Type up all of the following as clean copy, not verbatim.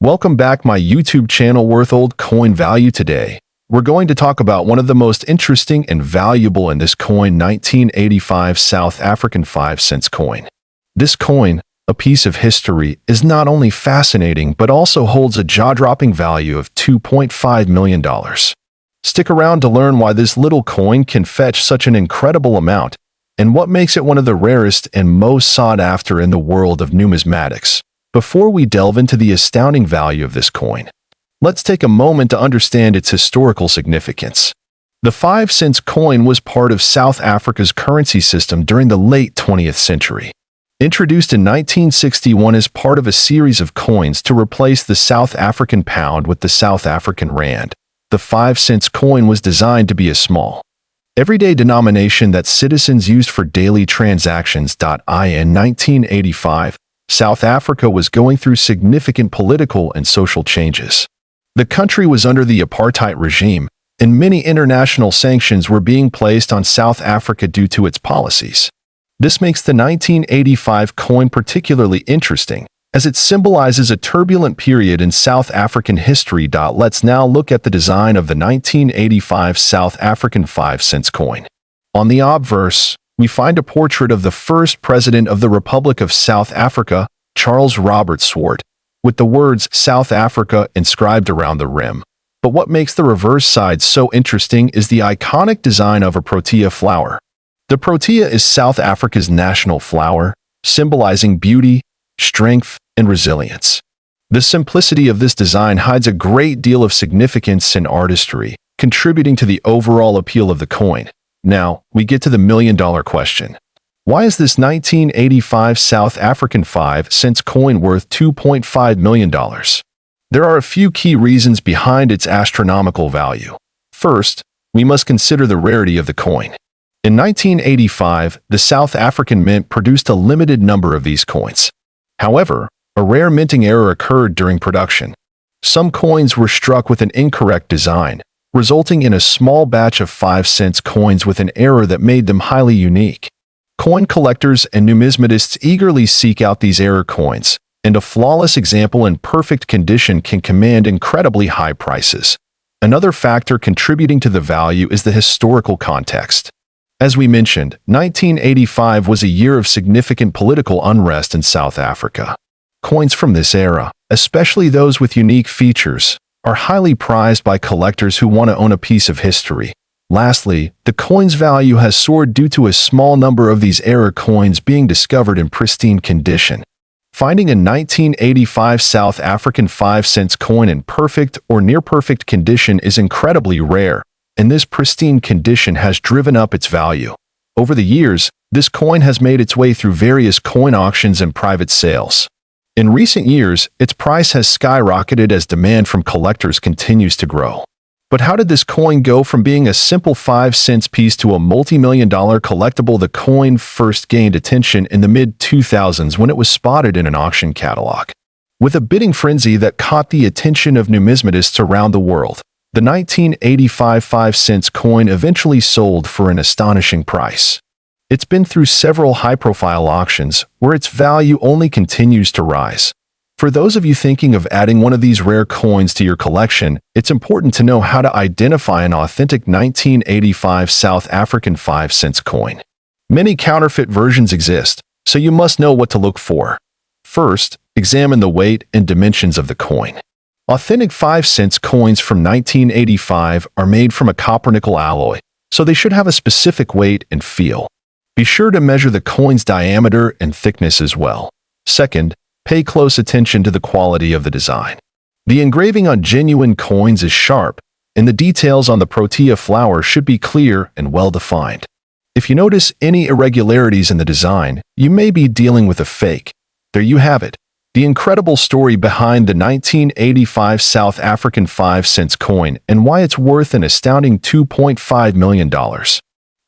Welcome back my YouTube channel Worth Old Coin Value. Today, we're going to talk about one of the most interesting and valuable in this coin, 1985 South African 5-cent coin. This coin, a piece of history, is not only fascinating but also holds a jaw-dropping value of $2.5 million. Stick around to learn why this little coin can fetch such an incredible amount and what makes it one of the rarest and most sought after in the world of numismatics. Before we delve into the astounding value of this coin, let's take a moment to understand its historical significance. The 5-cent coin was part of South Africa's currency system during the late 20th century. Introduced in 1961 as part of a series of coins to replace the South African pound with the South African rand, the 5-cent coin was designed to be a small, everyday denomination that citizens used for daily transactions. In 1985, South Africa was going through significant political and social changes. The country was under the apartheid regime, and many international sanctions were being placed on South Africa due to its policies. This makes the 1985 coin particularly interesting, as it symbolizes a turbulent period in South African history. Let's now look at the design of the 1985 South African 5-cent coin. On the obverse, we find a portrait of the first president of the Republic of South Africa, Charles Robert Swart, with the words South Africa inscribed around the rim. But what makes the reverse side so interesting is the iconic design of a protea flower. The protea is South Africa's national flower, symbolizing beauty, strength, and resilience. The simplicity of this design hides a great deal of significance and artistry, contributing to the overall appeal of the coin. Now, we get to the million-dollar question. Why is this 1985 South African 5-cent coin worth $2.5 million? There are a few key reasons behind its astronomical value. First, we must consider the rarity of the coin. In 1985, the South African Mint produced a limited number of these coins. However, a rare minting error occurred during production. Some coins were struck with an incorrect design, resulting in a small batch of 5-cent coins with an error that made them highly unique. Coin collectors and numismatists eagerly seek out these error coins, and a flawless example in perfect condition can command incredibly high prices. Another factor contributing to the value is the historical context. As we mentioned, 1985 was a year of significant political unrest in South Africa. Coins from this era, especially those with unique features, are highly prized by collectors who want to own a piece of history. Lastly, the coin's value has soared due to a small number of these error coins being discovered in pristine condition. Finding a 1985 South African 5-cent coin in perfect or near-perfect condition is incredibly rare, and this pristine condition has driven up its value. Over the years, this coin has made its way through various coin auctions and private sales. In recent years, its price has skyrocketed as demand from collectors continues to grow. But how did this coin go from being a simple 5-cent piece to a multi-million-dollar collectible? The coin first gained attention in the mid-2000s when it was spotted in an auction catalog. With a bidding frenzy that caught the attention of numismatists around the world, the 1985 5-cent coin eventually sold for an astonishing price. It's been through several high-profile auctions where its value only continues to rise. For those of you thinking of adding one of these rare coins to your collection, it's important to know how to identify an authentic 1985 South African 5-cent coin. Many counterfeit versions exist, so you must know what to look for. First, examine the weight and dimensions of the coin. Authentic 5-cent coins from 1985 are made from a copper-nickel alloy, so they should have a specific weight and feel. Be sure to measure the coin's diameter and thickness as well. Second, pay close attention to the quality of the design. The engraving on genuine coins is sharp, and the details on the protea flower should be clear and well-defined. If you notice any irregularities in the design, you may be dealing with a fake. There you have it, the incredible story behind the 1985 South African 5-cent coin and why it's worth an astounding $2.5 million.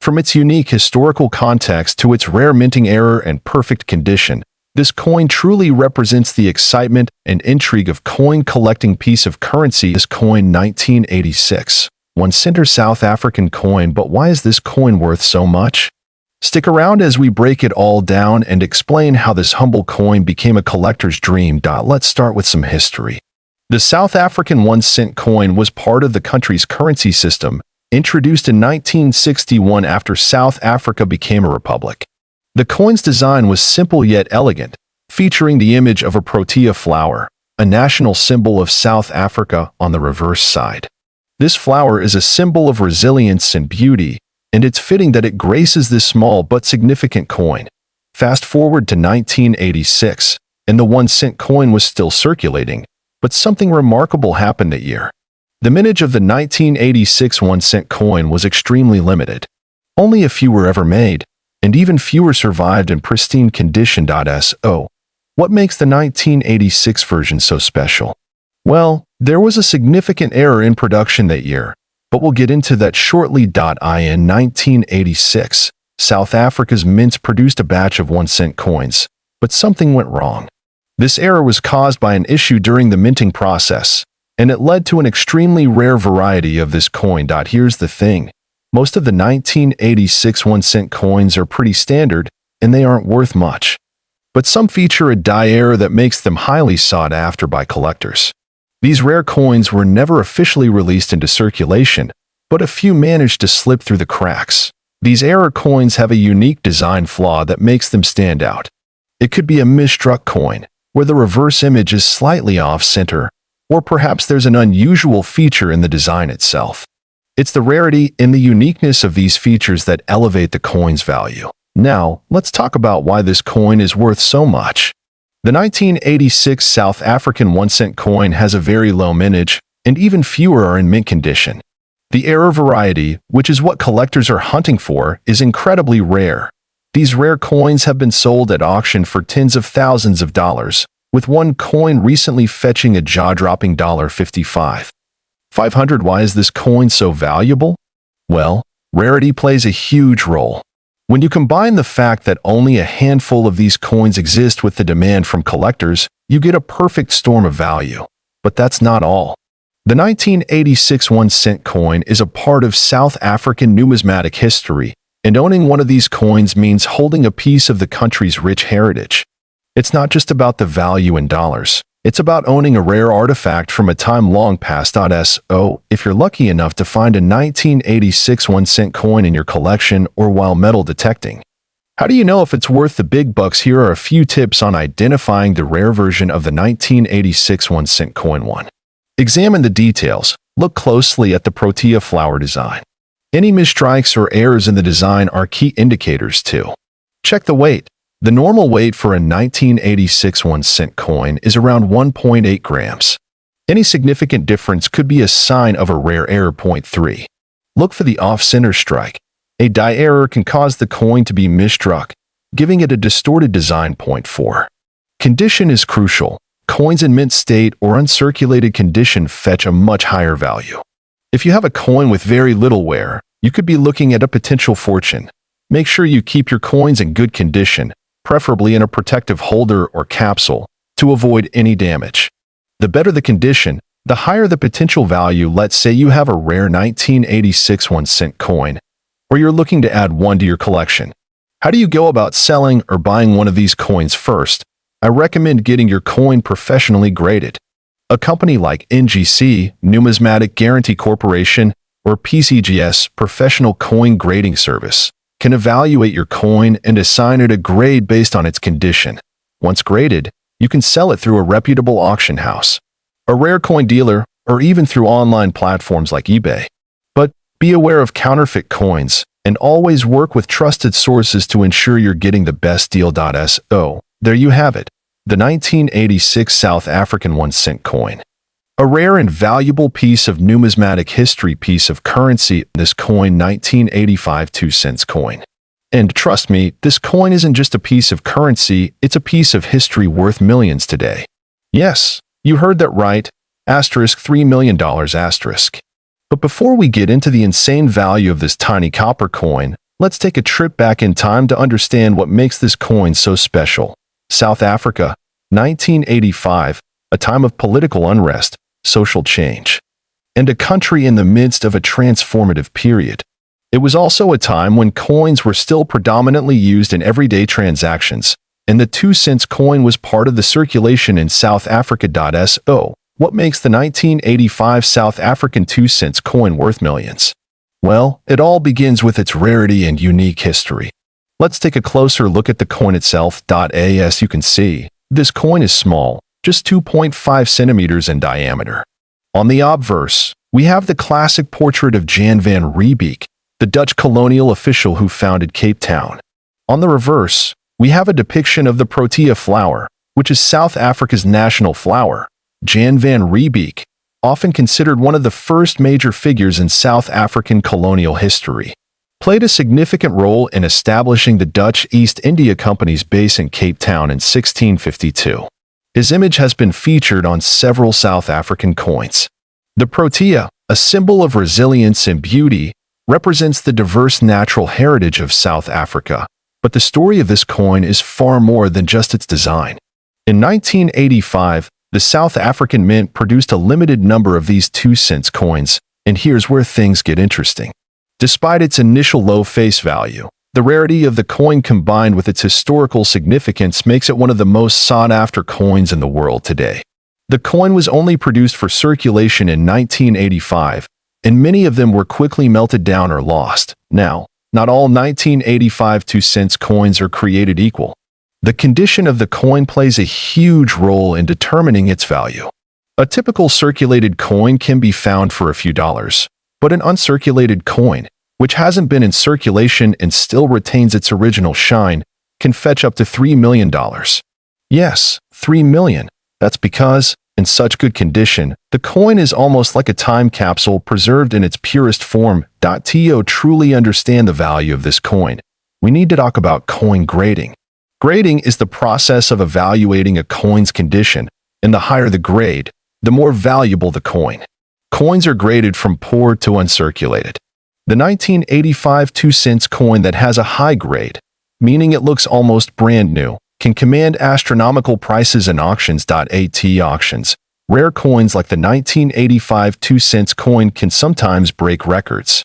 From its unique historical context to its rare minting error and perfect condition, this coin truly represents the excitement and intrigue of coin collecting. Piece of currency. This coin 1986. 1 cent South African coin, but why is this coin worth so much? Stick around as we break it all down and explain how this humble coin became a collector's dream. Let's start with some history. The South African 1 cent coin was part of the country's currency system, introduced in 1961 after South Africa became a republic. The coin's design was simple yet elegant, featuring the image of a protea flower, a national symbol of South Africa, on the reverse side. This flower is a symbol of resilience and beauty, and it's fitting that it graces this small but significant coin. Fast forward to 1986, and the 1 cent coin was still circulating, but something remarkable happened that year. The mintage of the 1986 1 cent coin was extremely limited. Only a few were ever made, and even fewer survived in pristine condition. So, what makes the 1986 version so special? Well, there was a significant error in production that year, but we'll get into that shortly. In 1986, South Africa's mints produced a batch of 1 cent coins, but something went wrong. This error was caused by an issue during the minting process, and it led to an extremely rare variety of this coin. Here's the thing. Most of the 1986 1 cent coins are pretty standard, and they aren't worth much. But some feature a die error that makes them highly sought after by collectors. These rare coins were never officially released into circulation, but a few managed to slip through the cracks. These error coins have a unique design flaw that makes them stand out. It could be a misstruck coin, where the reverse image is slightly off-center, or perhaps there's an unusual feature in the design itself. It's the rarity and the uniqueness of these features that elevate the coin's value. Now, let's talk about why this coin is worth so much. The 1986 South African 1 cent coin has a very low mintage, and even fewer are in mint condition. The error variety, which is what collectors are hunting for, is incredibly rare. These rare coins have been sold at auction for tens of thousands of dollars, with one coin recently fetching a jaw-dropping $55,500. Why is this coin so valuable? Well, rarity plays a huge role. When you combine the fact that only a handful of these coins exist with the demand from collectors, you get a perfect storm of value. But that's not all. The 1986 1 cent coin is a part of South African numismatic history, and owning one of these coins means holding a piece of the country's rich heritage. It's not just about the value in dollars. It's about owning a rare artifact from a time long past. So, if you're lucky enough to find a 1986 1 cent coin in your collection or while metal detecting, how do you know if it's worth the big bucks? Here are a few tips on identifying the rare version of the 1986 1 cent coin. 1. Examine the details. Look closely at the protea flower design. Any misstrikes or errors in the design are key indicators. 2. Check the weight. The normal weight for a 1986 1 cent coin is around 1.8 grams. Any significant difference could be a sign of a rare error. 3. Look for the off-center strike. A die error can cause the coin to be misstruck, giving it a distorted design. 4. Condition is crucial. Coins in mint state or uncirculated condition fetch a much higher value. If you have a coin with very little wear, you could be looking at a potential fortune. Make sure you keep your coins in good condition, preferably in a protective holder or capsule, to avoid any damage. The better the condition, the higher the potential value. Let's say you have a rare 1986 1 cent coin, or you're looking to add one to your collection. How do you go about selling or buying one of these coins? First, I recommend getting your coin professionally graded. A company like NGC, Numismatic Guarantee Corporation, or PCGS, Professional Coin Grading Service, can evaluate your coin and assign it a grade based on its condition. Once graded, you can sell it through a reputable auction house, a rare coin dealer, or even through online platforms like eBay. But be aware of counterfeit coins, and always work with trusted sources to ensure you're getting the best deal. So, there you have it, the 1986 South African 1 cent coin. A rare and valuable piece of numismatic history, piece of currency. This coin, 1985 2 cents coin. And trust me, this coin isn't just a piece of currency, it's a piece of history worth millions today. Yes, you heard that right, $3 million asterisk. But before we get into the insane value of this tiny copper coin, let's take a trip back in time to understand what makes this coin so special. South Africa, 1985, a time of political unrest, social change, and a country in the midst of a transformative period. It was also a time when coins were still predominantly used in everyday transactions, and the 2 cents coin was part of the circulation in South Africa. So, What makes the 1985 South African 2-cent coin worth millions? Well, it all begins with its rarity and unique history. Let's take a closer look at the coin itself. As you can see, this coin is small, just 2.5 centimeters in diameter. On the obverse, we have the classic portrait of Jan van Riebeeck, the Dutch colonial official who founded Cape Town. On the reverse, we have a depiction of the protea flower, which is South Africa's national flower. Jan van Riebeeck, often considered one of the first major figures in South African colonial history, played a significant role in establishing the Dutch East India Company's base in Cape Town in 1652. His image has been featured on several South African coins. The protea, a symbol of resilience and beauty, represents the diverse natural heritage of South Africa, but the story of this coin is far more than just its design. In 1985, the South African Mint produced a limited number of these 2-cent coins, and here's where things get interesting. Despite its initial low face value, the rarity of the coin combined with its historical significance makes it one of the most sought-after coins in the world today. The coin was only produced for circulation in 1985, and many of them were quickly melted down or lost. Now, not all 1985 2-cent coins are created equal. The condition of the coin plays a huge role in determining its value. A typical circulated coin can be found for a few dollars, but an uncirculated coin, which hasn't been in circulation and still retains its original shine, can fetch up to $3 million. Yes, $3 million. That's because, in such good condition, the coin is almost like a time capsule preserved in its purest form. To truly understand the value of this coin, we need to talk about coin grading. Grading is the process of evaluating a coin's condition, and the higher the grade, the more valuable the coin. Coins are graded from poor to uncirculated. The 1985 2-cent coin that has a high grade, meaning it looks almost brand new, can command astronomical prices in auctions. At auctions, rare coins like the 1985 2-cent coin can sometimes break records.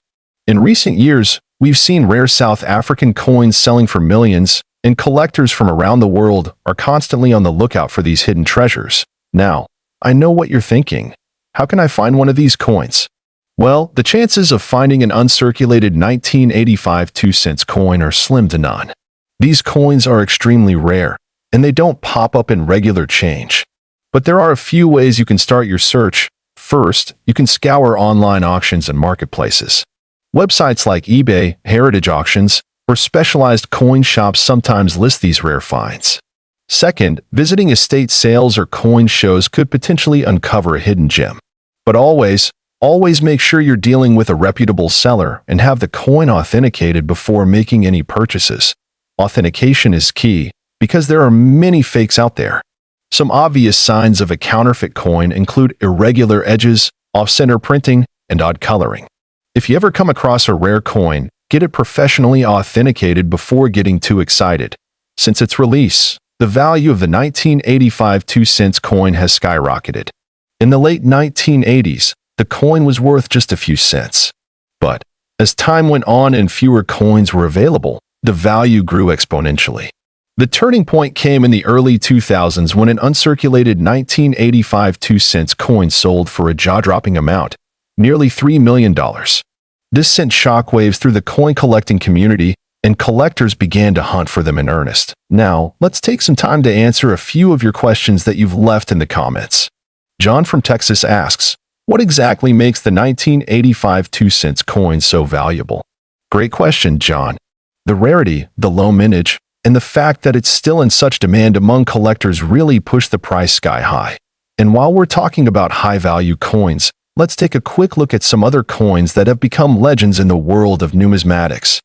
In recent years, we've seen rare South African coins selling for millions, and collectors from around the world are constantly on the lookout for these hidden treasures. Now, I know what you're thinking. How can I find one of these coins? Well, the chances of finding an uncirculated 1985 2-cent coin are slim to none. These coins are extremely rare, and they don't pop up in regular change. But there are a few ways you can start your search. First, you can scour online auctions and marketplaces. Websites like eBay, Heritage Auctions, or specialized coin shops sometimes list these rare finds. Second, visiting estate sales or coin shows could potentially uncover a hidden gem. But always make sure you're dealing with a reputable seller and have the coin authenticated before making any purchases. Authentication is key because there are many fakes out there. Some obvious signs of a counterfeit coin include irregular edges, off-center printing, and odd coloring. If you ever come across a rare coin, get it professionally authenticated before getting too excited. Since its release, the value of the 1985 2-cent coin has skyrocketed. In the late 1980s, the coin was worth just a few cents. But as time went on and fewer coins were available, the value grew exponentially. The turning point came in the early 2000s when an uncirculated 1985 2-cent coin sold for a jaw-dropping amount, nearly $3 million. This sent shockwaves through the coin collecting community, and collectors began to hunt for them in earnest. Now, let's take some time to answer a few of your questions that you've left in the comments. John from Texas asks, what exactly makes the 1985 2-cent coin so valuable? Great question, John. The rarity, the low mintage, and the fact that it's still in such demand among collectors really push the price sky high. And while we're talking about high-value coins, let's take a quick look at some other coins that have become legends in the world of numismatics.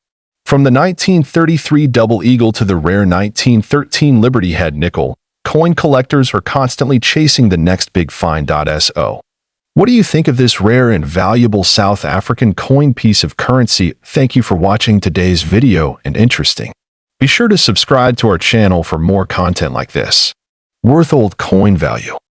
From the 1933 Double Eagle to the rare 1913 Liberty Head nickel, coin collectors are constantly chasing the next big find. So, what do you think of this rare and valuable South African coin piece of currency? Thank you for watching today's video and interesting. Be sure to subscribe to our channel for more content like this. Worth old coin value.